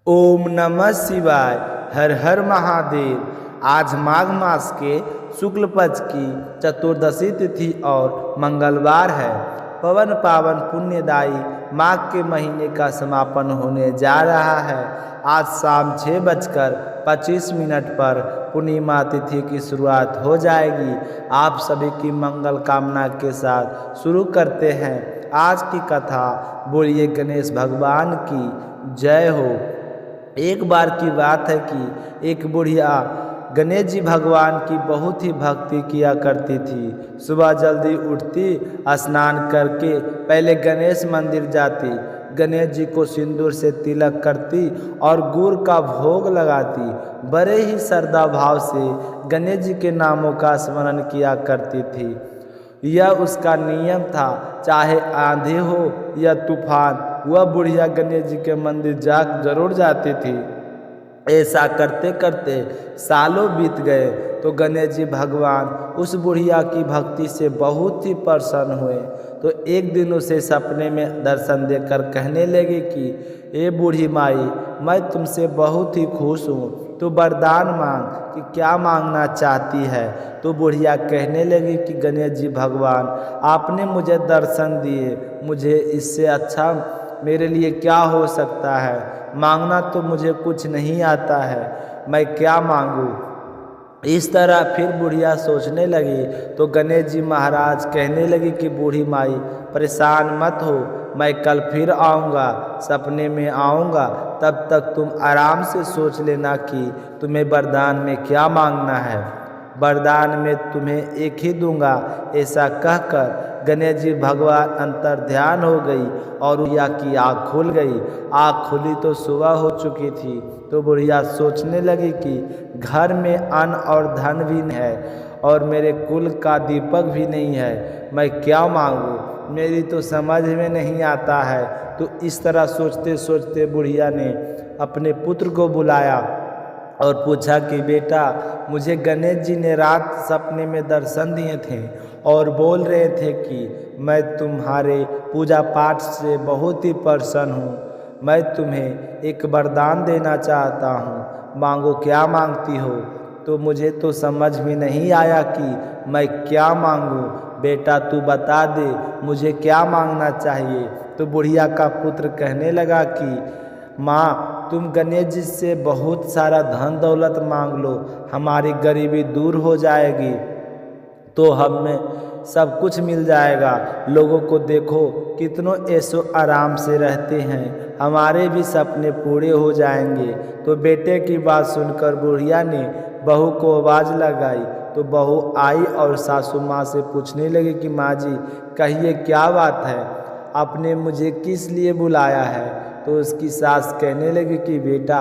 ओम नमः शिवाय। हर हर महादेव। आज माघ मास के शुक्ल पक्ष की चतुर्दशी तिथि और मंगलवार है। पवन पावन पुण्यदायी माघ के महीने का समापन होने जा रहा है। आज शाम 6:25 पर पूर्णिमा तिथि की शुरुआत हो जाएगी। आप सभी की मंगल कामना के साथ शुरू करते हैं आज की कथा। बोलिए गणेश भगवान की जय हो। एक बार की बात है कि एक बुढ़िया गणेश जी भगवान की बहुत ही भक्ति किया करती थी। सुबह जल्दी उठती, स्नान करके पहले गणेश मंदिर जाती, गणेश जी को सिंदूर से तिलक करती और गुड़ का भोग लगाती। बड़े ही श्रद्धा भाव से गणेश जी के नामों का स्मरण किया करती थी। यह उसका नियम था, चाहे आंधी हो या तूफान, वह बुढ़िया गणेश जी के मंदिर जरूर जाती थी। ऐसा करते करते सालों बीत गए तो गणेश जी भगवान उस बुढ़िया की भक्ति से बहुत ही प्रसन्न हुए। तो एक दिन उसे सपने में दर्शन देकर कहने लगे कि ए बूढ़ी माई, मैं तुमसे बहुत ही खुश हूँ, तो वरदान मांग कि क्या मांगना चाहती है। तो बुढ़िया कहने लगी कि गणेश जी भगवान, आपने मुझे दर्शन दिए, मुझे इससे अच्छा मेरे लिए क्या हो सकता है। मांगना तो मुझे कुछ नहीं आता है, मैं क्या मांगूं। इस तरह फिर बुढ़िया सोचने लगी तो गणेश जी महाराज कहने लगे कि बूढ़ी माई परेशान मत हो, मैं कल फिर आऊँगा, सपने में आऊँगा, तब तक तुम आराम से सोच लेना कि तुम्हें वरदान में क्या मांगना है। वरदान में तुम्हें एक ही दूंगा। ऐसा कहकर गणेश जी भगवान अंतर ध्यान हो गई और बुढ़िया की आँख खुल गई। आँख खुली तो सुबह हो चुकी थी। तो बुढ़िया सोचने लगी कि घर में अन्न और धन भी नहीं है और मेरे कुल का दीपक भी नहीं है, मैं क्या मांगूं, मेरी तो समझ में नहीं आता है। तो इस तरह सोचते सोचते बुढ़िया ने अपने पुत्र को बुलाया और पूछा कि बेटा, मुझे गणेश जी ने रात सपने में दर्शन दिए थे और बोल रहे थे कि मैं तुम्हारे पूजा पाठ से बहुत ही प्रसन्न हूँ, मैं तुम्हें एक वरदान देना चाहता हूँ, मांगो क्या मांगती हो। तो मुझे तो समझ में नहीं आया कि मैं क्या मांगूँ, बेटा तू बता दे मुझे क्या मांगना चाहिए। तो बुढ़िया का पुत्र कहने लगा कि माँ, तुम गणेश जी से बहुत सारा धन दौलत मांग लो, हमारी गरीबी दूर हो जाएगी, तो हमें सब कुछ मिल जाएगा। लोगों को देखो कितनों ऐसो आराम से रहते हैं, हमारे भी सपने पूरे हो जाएंगे। तो बेटे की बात सुनकर बुढ़िया ने बहू को आवाज़ लगाई। तो बहू आई और सासू माँ से पूछने लगी कि माँ जी कहिए क्या बात है, आपने मुझे किस लिए बुलाया है। तो उसकी सास कहने लगी कि बेटा,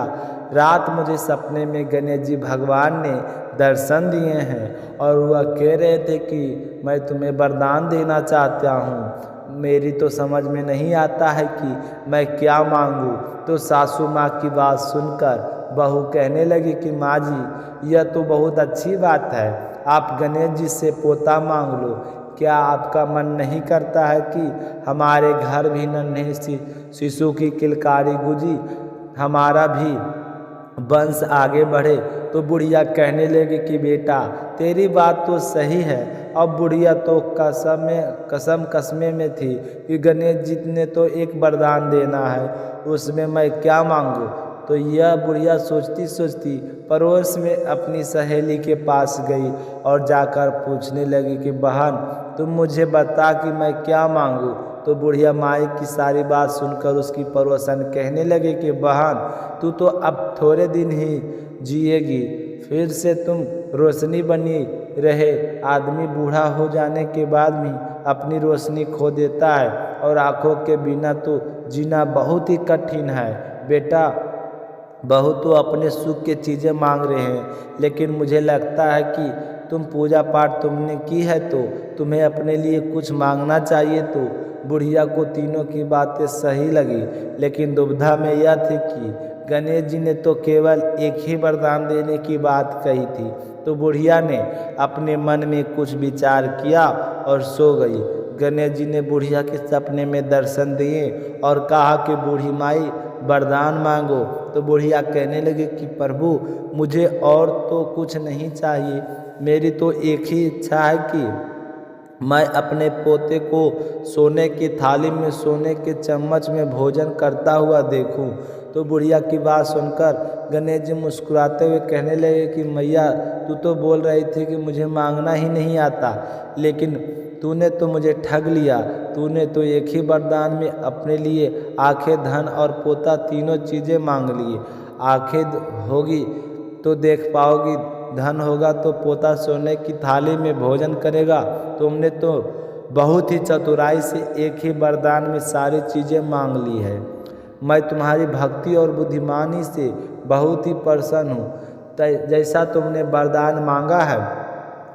रात मुझे सपने में गणेश जी भगवान ने दर्शन दिए हैं और वह कह रहे थे कि मैं तुम्हें वरदान देना चाहता हूँ, मेरी तो समझ में नहीं आता है कि मैं क्या मांगूँ। तो सासू माँ की बात सुनकर बहू कहने लगी कि माँ जी यह तो बहुत अच्छी बात है, आप गणेश जी से पोता मांग लो। क्या आपका मन नहीं करता है कि हमारे घर भी नन्हे शिशु की किलकारी गूंजी, हमारा भी वंश आगे बढ़े। तो बुढ़िया कहने लगी कि बेटा तेरी बात तो सही है। अब बुढ़िया तो कसमे में थी कि गणेश जी ने तो एक वरदान देना है, उसमें मैं क्या मांगूँ। तो यह बुढ़िया सोचती सोचती पड़ोस में अपनी सहेली के पास गई और जाकर पूछने लगी कि बहन तुम मुझे बता कि मैं क्या मांगूँ। तो बुढ़िया माई की सारी बात सुनकर उसकी पड़ोसन कहने लगे कि बहन तू तो अब थोड़े दिन ही जिएगी, फिर से तुम रोशनी बनी रहे। आदमी बूढ़ा हो जाने के बाद भी अपनी रोशनी खो देता है और आँखों के बिना तो जीना बहुत ही कठिन है। बेटा, बहू तो अपने सुख की चीज़ें मांग रहे हैं, लेकिन मुझे लगता है कि तुम पूजा पाठ तुमने की है तो तुम्हें अपने लिए कुछ मांगना चाहिए। तो बुढ़िया को तीनों की बातें सही लगी, लेकिन दुविधा में यह थी कि गणेश जी ने तो केवल एक ही वरदान देने की बात कही थी। तो बुढ़िया ने अपने मन में कुछ विचार किया और सो गई। गणेश जी ने बुढ़िया के सपने में दर्शन दिए और कहा कि बूढ़ी माई, वरदान मांगो। तो बुढ़िया कहने लगी कि प्रभु मुझे और तो कुछ नहीं चाहिए, मेरी तो एक ही इच्छा है कि मैं अपने पोते को सोने की थाली में सोने के चम्मच में भोजन करता हुआ देखूं। तो बुढ़िया की बात सुनकर गणेश जी मुस्कुराते हुए कहने लगे कि मैया तू तो बोल रही थी कि मुझे मांगना ही नहीं आता, लेकिन तूने तो मुझे ठग लिया। तूने तो एक ही वरदान में अपने लिए आंखें, धन और पोता तीनों चीज़ें मांग लिए। आंखें होगी तो देख पाओगी, धन होगा तो पोता सोने की थाली में भोजन करेगा। तुमने तो बहुत ही चतुराई से एक ही वरदान में सारी चीज़ें मांग ली है। मैं तुम्हारी भक्ति और बुद्धिमानी से बहुत ही प्रसन्न हूँ। जैसा तुमने वरदान मांगा है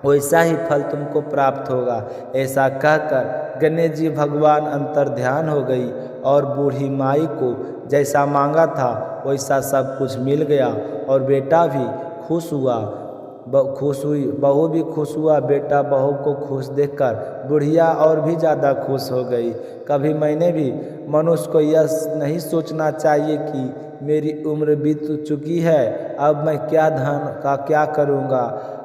वैसा ही फल तुमको प्राप्त होगा। ऐसा कहकर गणेश जी भगवान अंतर ध्यान हो गई और बूढ़ी माई को जैसा मांगा था वैसा सब कुछ मिल गया और बेटा भी खुश हुआ, खुश हुई, बहू भी खुश हुआ। बेटा बहू को खुश देखकर बुढ़िया और भी ज़्यादा खुश हो गई। कभी मैंने भी मनुष्य को यह नहीं सोचना चाहिए कि मेरी उम्र बीत चुकी है, अब मैं क्या धन का क्या करूँगा,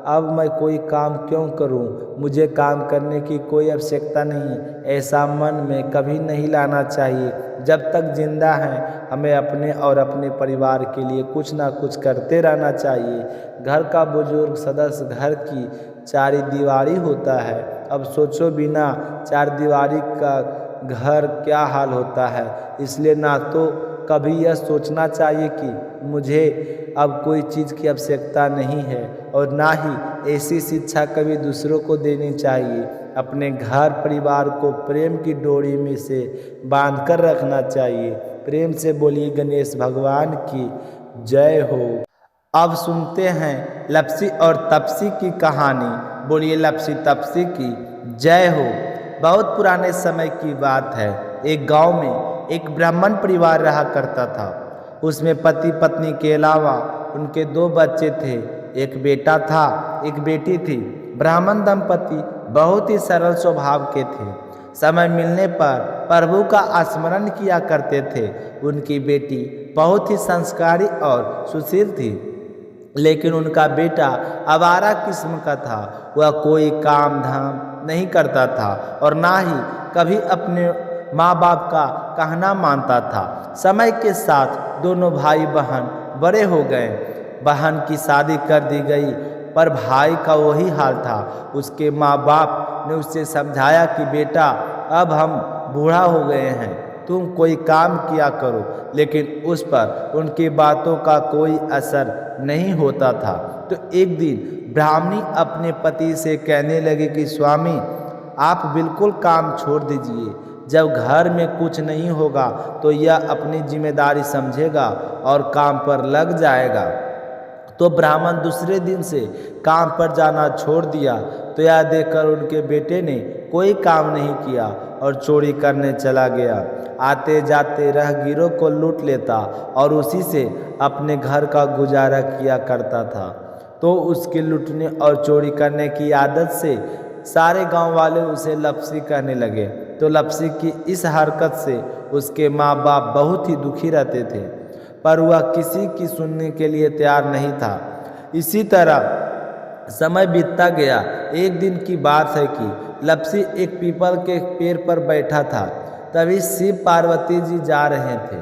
अब मैं कोई काम क्यों करूं, मुझे काम करने की कोई आवश्यकता नहीं। ऐसा मन में कभी नहीं लाना चाहिए। जब तक जिंदा हैं हमें अपने और अपने परिवार के लिए कुछ ना कुछ करते रहना चाहिए। घर का बुजुर्ग सदस्य घर की चारी दीवारी होता है। अब सोचो बिना चार दीवारी का घर क्या हाल होता है। इसलिए ना तो कभी यह सोचना चाहिए कि मुझे अब कोई चीज़ की आवश्यकता नहीं है और ना ही ऐसी शिक्षा कभी दूसरों को देनी चाहिए। अपने घर परिवार को प्रेम की डोरी में से बांध कर रखना चाहिए। प्रेम से बोलिए गणेश भगवान की जय हो। अब सुनते हैं लप्सी और तपसी की कहानी। बोलिए लप्सी तपसी की जय हो। बहुत पुराने समय की बात है। एक गांव में एक ब्राह्मण परिवार रहा करता था। उसमें पति पत्नी के अलावा उनके 2 बच्चे थे। एक बेटा था, एक बेटी थी। ब्राह्मण दंपति बहुत ही सरल स्वभाव के थे। समय मिलने पर प्रभु का स्मरण किया करते थे। उनकी बेटी बहुत ही संस्कारी और सुशील थी, लेकिन उनका बेटा आवारा किस्म का था। वह कोई काम धाम नहीं करता था और ना ही कभी अपने माँ बाप का कहना मानता था। समय के साथ दोनों भाई बहन बड़े हो गए। बहन की शादी कर दी गई, पर भाई का वही हाल था। उसके माँ बाप ने उसे समझाया कि बेटा अब हम बूढ़ा हो गए हैं, तुम कोई काम किया करो, लेकिन उस पर उनकी बातों का कोई असर नहीं होता था। तो एक दिन ब्राह्मणी अपने पति से कहने लगी कि स्वामी आप बिल्कुल काम छोड़ दीजिए। जब घर में कुछ नहीं होगा तो यह अपनी जिम्मेदारी समझेगा और काम पर लग जाएगा। तो ब्राह्मण दूसरे दिन से काम पर जाना छोड़ दिया। तो यह देखकर उनके बेटे ने कोई काम नहीं किया और चोरी करने चला गया। आते जाते राहगीरों को लूट लेता और उसी से अपने घर का गुजारा किया करता था। तो उसके लूटने और चोरी करने की आदत से सारे गांव वाले उसे लप्सी कहने लगे। तो लप्सी की इस हरकत से उसके माँ बाप बहुत ही दुखी रहते थे, पर वह किसी की सुनने के लिए तैयार नहीं था। इसी तरह समय बीतता गया। एक दिन की बात है कि लप्सी एक पीपल के पेड़ पर बैठा था। तभी शिव पार्वती जी जा रहे थे।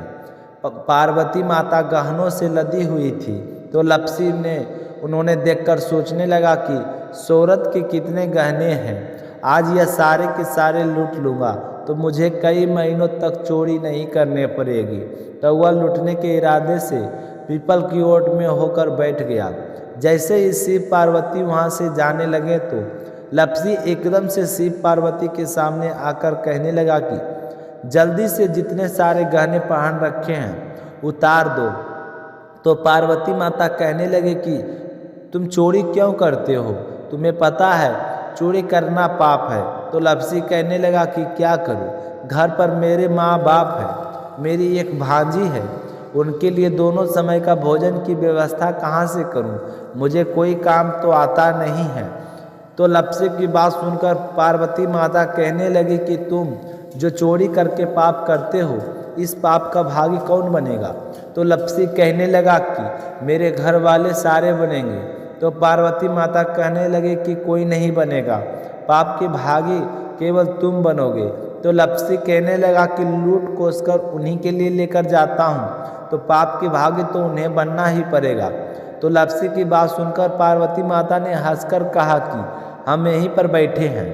पार्वती माता गहनों से लदी हुई थी। तो लप्सी ने उन्होंने देखकर सोचने लगा कि शोहरत के कितने गहने हैं, आज यह सारे के सारे लूट लूँगा तो मुझे कई महीनों तक चोरी नहीं करने पड़ेगी। तो वह लूटने के इरादे से पीपल की ओट में होकर बैठ गया। जैसे ही शिव पार्वती वहाँ से जाने लगे तो लप्सी एकदम से शिव पार्वती के सामने आकर कहने लगा कि जल्दी से जितने सारे गहने पहन रखे हैं उतार दो। तो पार्वती माता कहने लगे कि तुम चोरी क्यों करते हो, तुम्हें पता है चोरी करना पाप है। तो लप्सी कहने लगा कि क्या करूं, घर पर मेरे माँ बाप हैं, मेरी एक भांजी है, उनके लिए दोनों समय का भोजन की व्यवस्था कहाँ से करूं, मुझे कोई काम तो आता नहीं है। तो लप्सी की बात सुनकर पार्वती माता कहने लगी कि तुम जो चोरी करके पाप करते हो इस पाप का भागी कौन बनेगा? तो लप्सी कहने लगा कि मेरे घर वाले सारे बनेंगे। तो पार्वती माता कहने लगे कि कोई नहीं बनेगा, पाप के भागी केवल तुम बनोगे। तो लप्सी कहने लगा कि लूट कोस कर उन्हीं के लिए लेकर जाता हूँ, तो पाप के भागी तो उन्हें बनना ही पड़ेगा। तो लप्सी की बात सुनकर पार्वती माता ने हंसकर कहा कि हम यहीं पर बैठे हैं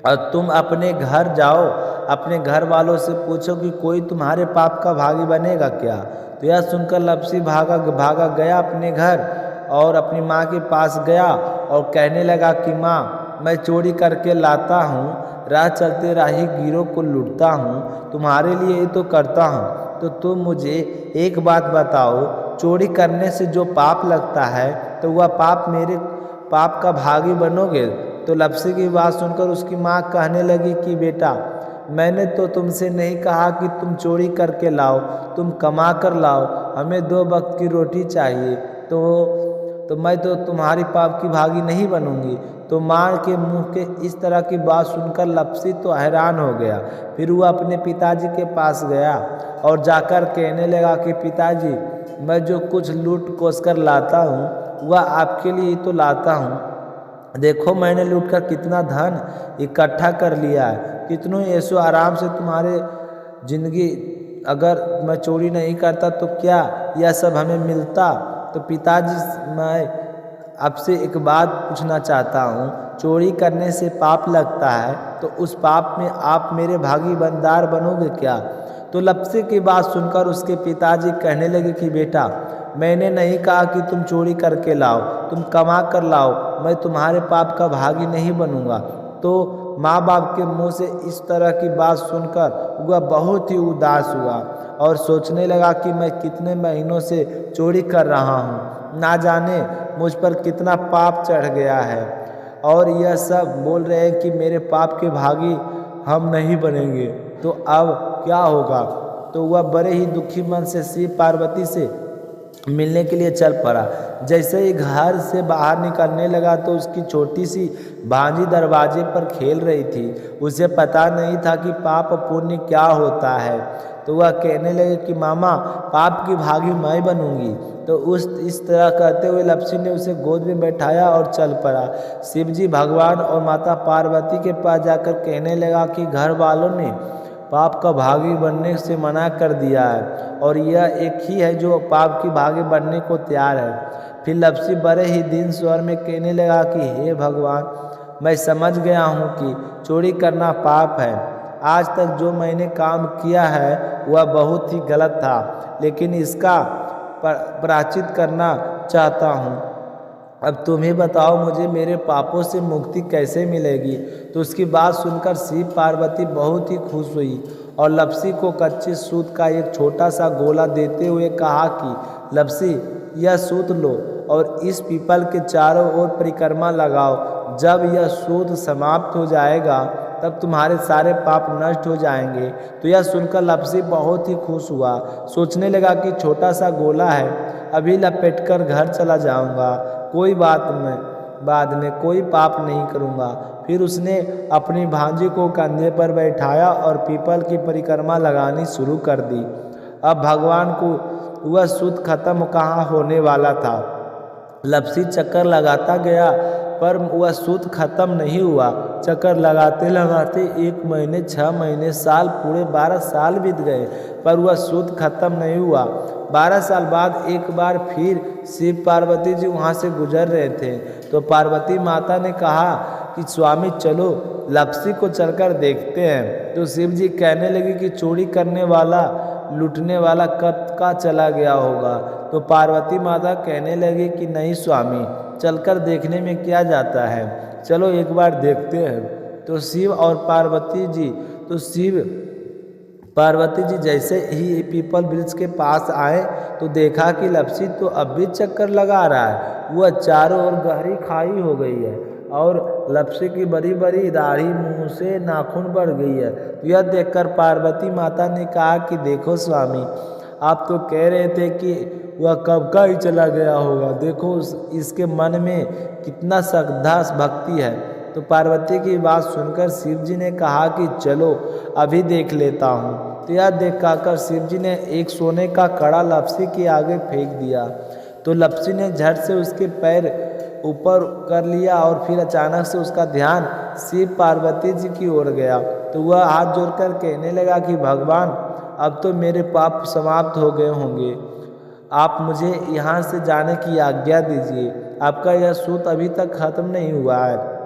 और तुम अपने घर जाओ, अपने घर वालों से पूछो कि कोई तुम्हारे पाप का भागी बनेगा क्या। तो यह सुनकर लप्सी भागा गया अपने घर और अपनी माँ के पास गया और कहने लगा कि माँ, मैं चोरी करके लाता हूँ, राह चलते राही गिरों को लूटता हूँ, तुम्हारे लिए ही तो करता हूँ। तो तुम मुझे एक बात बताओ, चोरी करने से जो पाप लगता है तो वह पाप मेरे पाप का भागी बनोगे? तो लप्सी की बात सुनकर उसकी माँ कहने लगी कि बेटा, मैंने तो तुमसे नहीं कहा कि तुम चोरी करके लाओ, तुम कमा कर लाओ, हमें 2 वक्त की रोटी चाहिए, तो मैं तो तुम्हारी पाप की भागी नहीं बनूंगी। तो माँ के मुंह के इस तरह की बात सुनकर लप्सी तो हैरान हो गया। फिर वह अपने पिताजी के पास गया और जाकर कहने लगा कि पिताजी, मैं जो कुछ लूट कोस कर लाता हूँ वह आपके लिए ही तो लाता हूँ। देखो मैंने लूट कर कितना धन इकट्ठा कर लिया है, कितनों ऐसो आराम से तुम्हारे जिंदगी, अगर मैं चोरी नहीं करता तो क्या यह सब हमें मिलता। तो पिताजी, मैं आपसे एक बात पूछना चाहता हूँ, चोरी करने से पाप लगता है तो उस पाप में आप मेरे भागी बनदार बनोगे क्या? तो लप्सी की बात सुनकर उसके पिताजी कहने लगे कि बेटा, मैंने नहीं कहा कि तुम चोरी करके लाओ, तुम कमा कर लाओ, मैं तुम्हारे पाप का भागी नहीं बनूंगा। तो माँ बाप के मुंह से इस तरह की बात सुनकर वह बहुत ही उदास हुआ और सोचने लगा कि मैं कितने महीनों से चोरी कर रहा हूँ, ना जाने मुझ पर कितना पाप चढ़ गया है, और यह सब बोल रहे हैं कि मेरे पाप के भागी हम नहीं बनेंगे, तो अब क्या होगा। तो वह बड़े ही दुखी मन से शिव पार्वती से मिलने के लिए चल पड़ा। जैसे ही घर से बाहर निकलने लगा तो उसकी छोटी सी भांजी दरवाजे पर खेल रही थी। उसे पता नहीं था कि पाप पुण्य क्या होता है। तो वह कहने लगे कि मामा, पाप की भागी मैं बनूंगी। तो इस तरह कहते हुए लप्सी ने उसे गोद में बैठाया और चल पड़ा। शिवजी भगवान और माता पार्वती के पास जाकर कहने लगा कि घर वालों ने पाप का भागी बनने से मना कर दिया है और यह एक ही है जो पाप की भागी बनने को तैयार है। फिर लप्सी बड़े ही दीन स्वर में कहने लगा कि हे भगवान, मैं समझ गया हूँ कि चोरी करना पाप है। आज तक जो मैंने काम किया है वह बहुत ही गलत था, लेकिन इसका प्रायश्चित करना चाहता हूँ। अब तुम ही बताओ मुझे मेरे पापों से मुक्ति कैसे मिलेगी। तो उसकी बात सुनकर शिव पार्वती बहुत ही खुश हुई और लप्सी को कच्चे सूत का एक छोटा सा गोला देते हुए कहा कि लप्सी, यह सूत लो और इस पीपल के चारों ओर परिक्रमा लगाओ। जब यह सूत समाप्त हो जाएगा तब तुम्हारे सारे पाप नष्ट हो जाएंगे। तो यह सुनकर लप्सी बहुत ही खुश हुआ, सोचने लगा कि छोटा सा गोला है, अभी लपेटकर घर चला जाऊंगा, कोई बात में बाद में कोई पाप नहीं करूंगा। फिर उसने अपनी भांजी को कंधे पर बैठाया और पीपल की परिक्रमा लगानी शुरू कर दी। अब भगवान को वह सूत खत्म कहाँ होने वाला था। लप्सी चक्कर लगाता गया पर वह सूत खत्म नहीं हुआ। चक्कर लगाते लगाते 1 महीने, 6 महीने, साल, पूरे 12 साल बीत गए पर वह सूत खत्म नहीं हुआ। 12 साल बाद एक बार फिर शिव पार्वती जी वहाँ से गुजर रहे थे तो पार्वती माता ने कहा कि स्वामी चलो लप्सी को चलकर देखते हैं। तो शिव जी कहने लगे कि चोरी करने वाला, लूटने वाला कब का चला गया होगा। तो पार्वती माता कहने लगी कि नहीं स्वामी, चलकर देखने में क्या जाता है, चलो एक बार देखते हैं। तो शिव पार्वती जी जैसे ही पीपल वृक्ष के पास आए तो देखा कि लप्सी तो अब भी चक्कर लगा रहा है। वह चारों ओर गहरी खाई हो गई है और लप्सी की बड़ी बड़ी दाढ़ी, मुंह से नाखून बढ़ गई है। तो यह देखकर पार्वती माता ने कहा कि देखो स्वामी, आप तो कह रहे थे कि वह कब का ही चला गया होगा, देखो इसके मन में कितना श्रद्धा भक्ति है। तो पार्वती की बात सुनकर शिव जी ने कहा कि चलो अभी देख लेता हूँ। तो यह देख आकर शिव जी ने एक सोने का कड़ा लपसी के आगे फेंक दिया। तो लपसी ने झट से उसके पैर ऊपर कर लिया और फिर अचानक से उसका ध्यान शिव पार्वती जी की ओर गया। तो वह हाथ जोड़कर कहने लगा कि भगवान, अब तो मेरे पाप समाप्त हो गए होंगे, आप मुझे यहाँ से जाने की आज्ञा दीजिए, आपका यह सूत अभी तक खत्म नहीं हुआ है।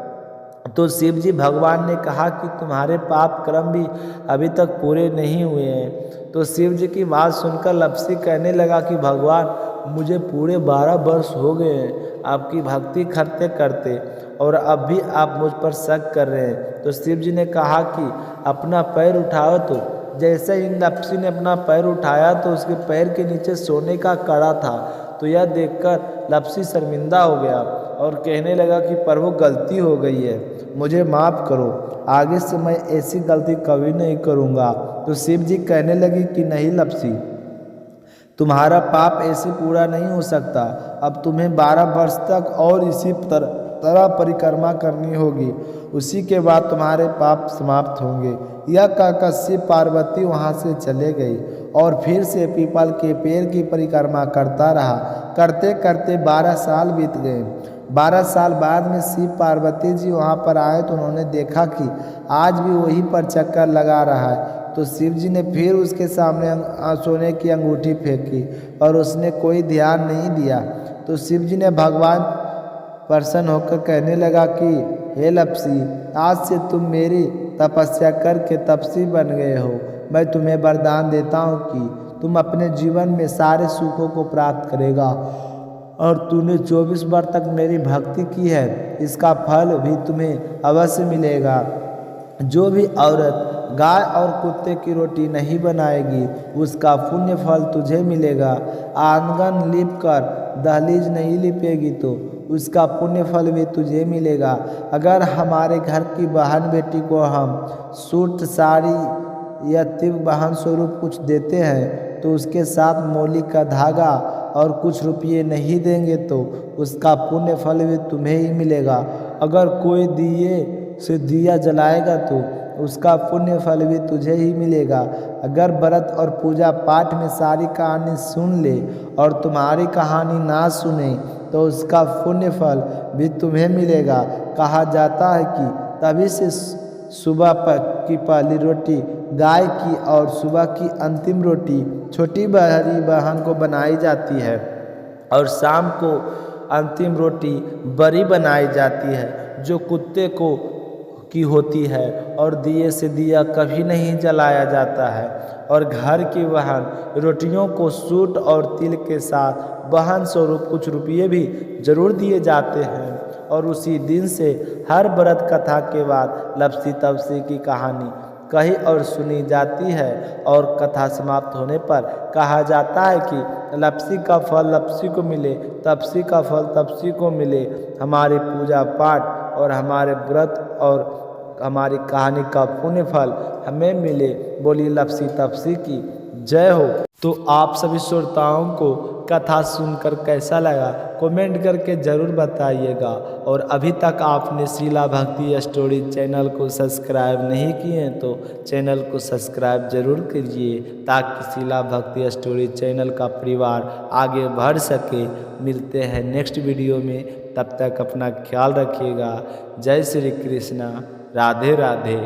तो शिव जी भगवान ने कहा कि तुम्हारे पाप कर्म भी अभी तक पूरे नहीं हुए हैं। तो शिव जी की बात सुनकर लपसी कहने लगा कि भगवान, मुझे पूरे 12 वर्ष हो गए हैं आपकी भक्ति करते करते, और अब भी आप मुझ पर शक कर रहे हैं। तो शिव जी ने कहा कि अपना पैर उठाओ। तो जैसे ही लपसी ने अपना पैर उठाया तो उसके पैर के नीचे सोने का कड़ा था। तो यह देखकर लपसी शर्मिंदा हो गया और कहने लगा कि प्रभु, गलती हो गई है, मुझे माफ़ करो, आगे से मैं ऐसी गलती कभी नहीं करूँगा। तो शिव जी कहने लगे कि नहीं लपसी, तुम्हारा पाप ऐसे पूरा नहीं हो सकता, अब तुम्हें 12 वर्ष तक और इसी तरह परिक्रमा करनी होगी, उसी के बाद तुम्हारे पाप समाप्त होंगे। यह कहकर शिव पार्वती वहाँ से चले गई और फिर से पीपल के पेड़ की परिक्रमा करता रहा। करते करते 12 साल बीत गए। 12 साल बाद में शिव पार्वती जी वहाँ पर आए तो उन्होंने देखा कि आज भी वहीं पर चक्कर लगा रहा है। तो शिव जी ने फिर उसके सामने सोने की अंगूठी फेंकी और उसने कोई ध्यान नहीं दिया। तो शिव जी ने भगवान प्रसन्न होकर कहने लगा कि हे लपसी, आज से तुम मेरी तपस्या करके तपसी बन गए हो। मैं तुम्हें वरदान देता हूँ कि तुम अपने जीवन में सारे सुखों को प्राप्त करेगा, और तूने 24 बार तक मेरी भक्ति की है, इसका फल भी तुम्हें अवश्य मिलेगा। जो भी औरत गाय और कुत्ते की रोटी नहीं बनाएगी, उसका पुण्य फल तुझे मिलेगा। आंगन लीप कर दहलीज नहीं लिपेगी तो उसका पुण्य फल भी तुझे मिलेगा। अगर हमारे घर की बहन बेटी को हम सूट, साड़ी या तिल बहन स्वरूप कुछ देते हैं तो उसके साथ मौली का धागा और कुछ रुपये नहीं देंगे तो उसका पुण्य फल भी तुम्हें ही मिलेगा। अगर कोई दिए से दिया जलाएगा तो उसका पुण्य फल भी तुझे ही मिलेगा। अगर व्रत और पूजा पाठ में सारी कहानी सुन ले और तुम्हारी कहानी ना सुने तो उसका पुण्य फल भी तुम्हें मिलेगा। कहा जाता है कि तभी से सुबह की पहली रोटी गाय की और सुबह की अंतिम रोटी छोटी बहरी बहन को बनाई जाती है, और शाम को अंतिम रोटी बड़ी बनाई जाती है जो कुत्ते को की होती है, और दिए से दिया कभी नहीं जलाया जाता है। और घर की बहन रोटियों को सूट और तिल के साथ बहन स्वरूप कुछ रुपये भी जरूर दिए जाते हैं। और उसी दिन से हर व्रत कथा के बाद लपसी तपसी की कहानी कही और सुनी जाती है, और कथा समाप्त होने पर कहा जाता है कि लपसी का फल लपसी को मिले, तपसी का फल तपसी को मिले, हमारी पूजा पाठ और हमारे व्रत और हमारी कहानी का पुण्य फल हमें मिले। बोली लपसी तपसी की जय हो। तो आप सभी श्रोताओं को कथा सुनकर कैसा लगा कमेंट करके ज़रूर बताइएगा। और अभी तक आपने शीला भक्ति स्टोरी चैनल को सब्सक्राइब नहीं किए हैं तो चैनल को सब्सक्राइब ज़रूर कीजिए, ताकि शीला भक्ति स्टोरी चैनल का परिवार आगे बढ़ सके। मिलते हैं नेक्स्ट वीडियो में, तब तक अपना ख्याल रखिएगा। जय श्री कृष्णा, राधे राधे।